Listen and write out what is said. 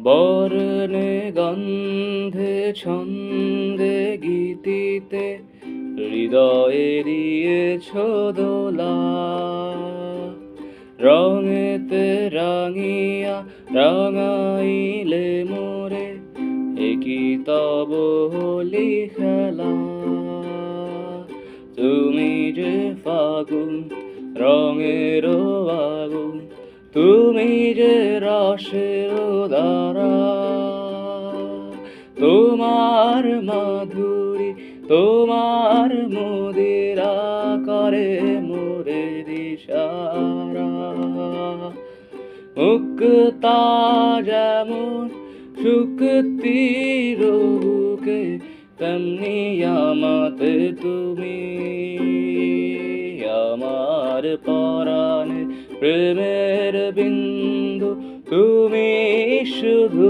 বর্ণে গন্ধে ছন্দে গীতিতে হৃদয়ে দিয়েছ দোলা। রঙেতে রাঙিয়া রাঙাইলে মোরে, একি তব হোলি খেলা। তুমি যে ফাগুন রঙের আগুন, তুমি যে রসের ধারা। তোমার মাধুরী তোমার মদিরা করে মোরে দিশারা। মুক্তা যেমন শুকতির বুকে, তেমনি আমাতে তুমি। আমার পরাণে প্রেমের বিন্দু, তুমি শুধু